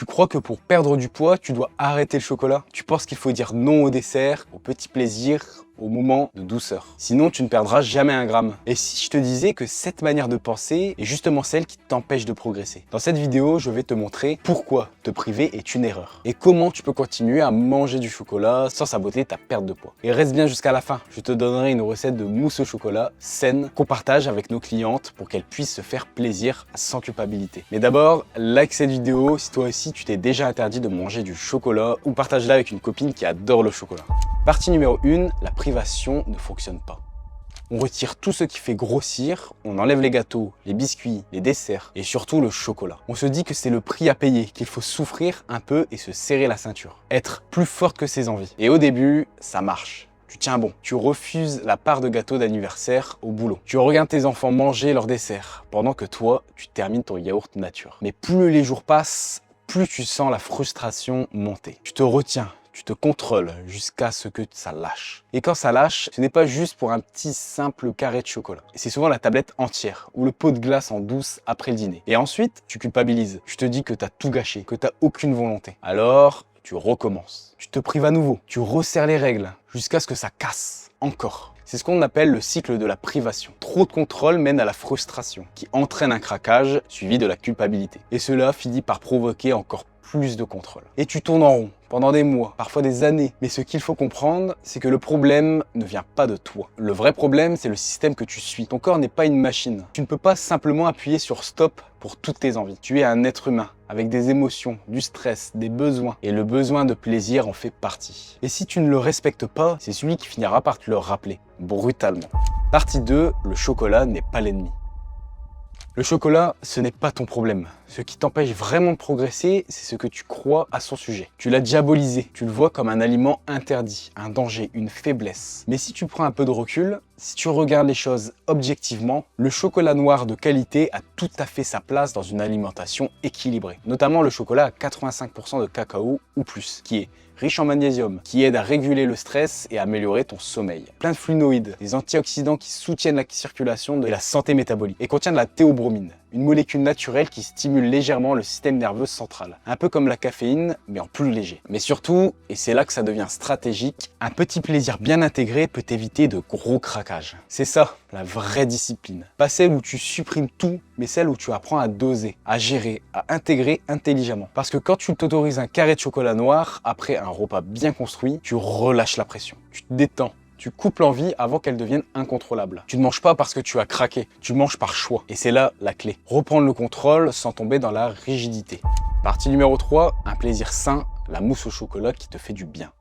Tu crois que pour perdre du poids, tu dois arrêter le chocolat? Tu penses qu'il faut dire non au dessert, aux petits plaisirs, aux moments de douceur. Sinon, tu ne perdras jamais un gramme. Et si je te disais que cette manière de penser est justement celle qui t'empêche de progresser? Dans cette vidéo, je vais te montrer pourquoi te priver est une erreur et comment tu peux continuer à manger du chocolat sans saboter ta perte de poids. Et reste bien jusqu'à la fin, je te donnerai une recette de mousse au chocolat saine qu'on partage avec nos clientes pour qu'elles puissent se faire plaisir sans culpabilité. Mais d'abord, like cette vidéo si toi aussi tu t'es déjà interdit de manger du chocolat ou partage-la avec une copine qui adore le chocolat. Partie numéro 1, la privation ne fonctionne pas. On retire tout ce qui fait grossir, on enlève les gâteaux, les biscuits, les desserts et surtout le chocolat. On se dit que c'est le prix à payer, qu'il faut souffrir un peu et se serrer la ceinture. Être plus forte que ses envies. Et au début, ça marche. Tu tiens bon. Tu refuses la part de gâteau d'anniversaire au boulot. Tu regardes tes enfants manger leur dessert, pendant que toi, tu termines ton yaourt nature. Mais plus les jours passent, plus tu sens la frustration monter. Tu te retiens. Tu te contrôles jusqu'à ce que ça lâche. Et quand ça lâche, ce n'est pas juste pour un petit simple carré de chocolat. C'est souvent la tablette entière ou le pot de glace en douce après le dîner. Et ensuite, tu culpabilises. Tu te dis que tu as tout gâché, que tu n'as aucune volonté. Alors, tu recommences. Tu te prives à nouveau. Tu resserres les règles jusqu'à ce que ça casse. Encore. C'est ce qu'on appelle le cycle de la privation. Trop de contrôle mène à la frustration, qui entraîne un craquage suivi de la culpabilité. Et cela finit par provoquer encore plus de contrôle. Et tu tournes en rond pendant des mois, parfois des années. Mais ce qu'il faut comprendre, c'est que le problème ne vient pas de toi. Le vrai problème, c'est le système que tu suis. Ton corps n'est pas une machine. Tu ne peux pas simplement appuyer sur stop pour toutes tes envies. Tu es un être humain avec des émotions, du stress, des besoins. Et le besoin de plaisir en fait partie. Et si tu ne le respectes pas, c'est celui qui finira par te le rappeler, brutalement. Partie 2, le chocolat n'est pas l'ennemi. Le chocolat, ce n'est pas ton problème. Ce qui t'empêche vraiment de progresser, c'est ce que tu crois à son sujet. Tu l'as diabolisé, tu le vois comme un aliment interdit, un danger, une faiblesse. Mais si tu prends un peu de recul, si tu regardes les choses objectivement, le chocolat noir de qualité a tout à fait sa place dans une alimentation équilibrée. Notamment le chocolat à 85% de cacao ou plus, qui est riche en magnésium, qui aide à réguler le stress et à améliorer ton sommeil. Plein de fluonoïdes, des antioxydants qui soutiennent la circulation et la santé métabolique. Et contient de la théobromine, une molécule naturelle qui stimule légèrement le système nerveux central. Un peu comme la caféine, mais en plus léger. Mais surtout, et c'est là que ça devient stratégique, un petit plaisir bien intégré peut éviter de gros craquages. C'est ça, la vraie discipline. Pas celle où tu supprimes tout, mais celle où tu apprends à doser, à gérer, à intégrer intelligemment. Parce que quand tu t'autorises un carré de chocolat noir, après un repas bien construit, tu relâches la pression, tu te détends. Tu coupes l'envie avant qu'elle devienne incontrôlable. Tu ne manges pas parce que tu as craqué, tu manges par choix. Et c'est là la clé. Reprendre le contrôle sans tomber dans la rigidité. Partie numéro 3, un plaisir sain, la mousse au chocolat qui te fait du bien.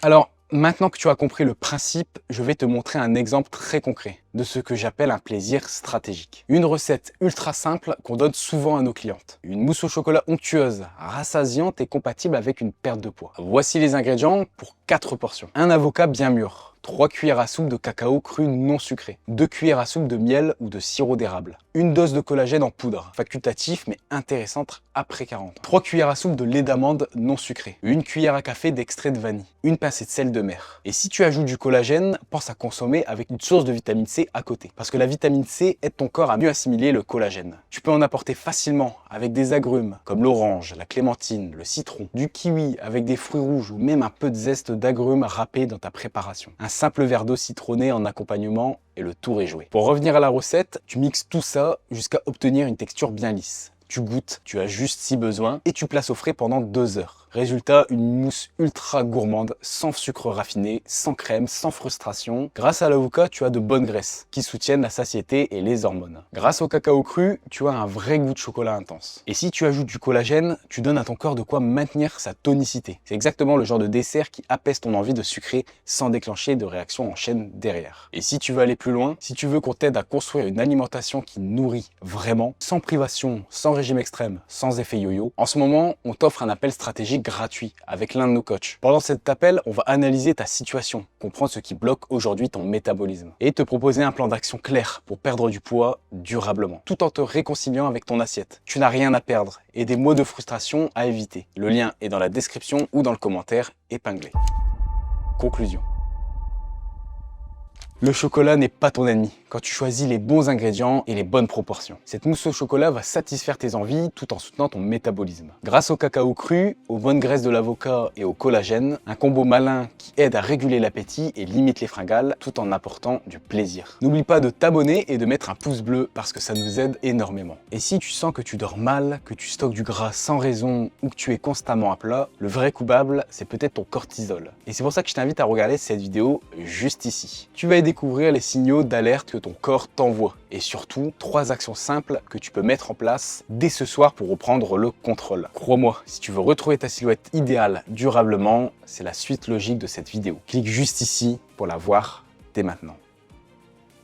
Alors, maintenant que tu as compris le principe, je vais te montrer un exemple très concret de ce que j'appelle un plaisir stratégique. Une recette ultra simple qu'on donne souvent à nos clientes. Une mousse au chocolat onctueuse, rassasiante et compatible avec une perte de poids. Voici les ingrédients pour 4 portions. Un avocat bien mûr. 3 cuillères à soupe de cacao cru non sucré, 2 cuillères à soupe de miel ou de sirop d'érable, une dose de collagène en poudre, facultatif mais intéressante après 40 ans, 3 cuillères à soupe de lait d'amande non sucré, 1 cuillère à café d'extrait de vanille, une pincée de sel de mer. Et si tu ajoutes du collagène, pense à consommer avec une source de vitamine C à côté, parce que la vitamine C aide ton corps à mieux assimiler le collagène. Tu peux en apporter facilement avec des agrumes comme l'orange, la clémentine, le citron, du kiwi avec des fruits rouges ou même un peu de zeste d'agrumes râpé dans ta préparation. Un simple verre d'eau citronnée en accompagnement et le tour est joué. Pour revenir à la recette, tu mixes tout ça jusqu'à obtenir une texture bien lisse. Tu goûtes, tu ajustes si besoin et tu places au frais pendant 2 heures. Résultat, une mousse ultra gourmande, sans sucre raffiné, sans crème, sans frustration. Grâce à l'avocat, tu as de bonnes graisses qui soutiennent la satiété et les hormones. Grâce au cacao cru, tu as un vrai goût de chocolat intense. Et si tu ajoutes du collagène, tu donnes à ton corps de quoi maintenir sa tonicité. C'est exactement le genre de dessert qui apaise ton envie de sucrer sans déclencher de réaction en chaîne derrière. Et si tu veux aller plus loin, si tu veux qu'on t'aide à construire une alimentation qui nourrit vraiment, sans privation, sans régime extrême, sans effet yo-yo, en ce moment, on t'offre un appel stratégique gratuit avec l'un de nos coachs. Pendant cet appel, on va analyser ta situation, comprendre ce qui bloque aujourd'hui ton métabolisme et te proposer un plan d'action clair pour perdre du poids durablement, tout en te réconciliant avec ton assiette. Tu n'as rien à perdre et des mots de frustration à éviter. Le lien est dans la description ou dans le commentaire épinglé. Conclusion. Le chocolat n'est pas ton ennemi quand tu choisis les bons ingrédients et les bonnes proportions. Cette mousse au chocolat va satisfaire tes envies tout en soutenant ton métabolisme. Grâce au cacao cru, aux bonnes graisses de l'avocat et au collagène, un combo malin qui aide à réguler l'appétit et limite les fringales tout en apportant du plaisir. N'oublie pas de t'abonner et de mettre un pouce bleu parce que ça nous aide énormément. Et si tu sens que tu dors mal, que tu stockes du gras sans raison ou que tu es constamment à plat, le vrai coupable, c'est peut-être ton cortisol. Et c'est pour ça que je t'invite à regarder cette vidéo juste ici. Tu vas y découvrir les signaux d'alerte que ton corps t'envoie. Et surtout, 3 actions simples que tu peux mettre en place dès ce soir pour reprendre le contrôle. Crois-moi, si tu veux retrouver ta silhouette idéale durablement, c'est la suite logique de cette vidéo. Clique juste ici pour la voir dès maintenant.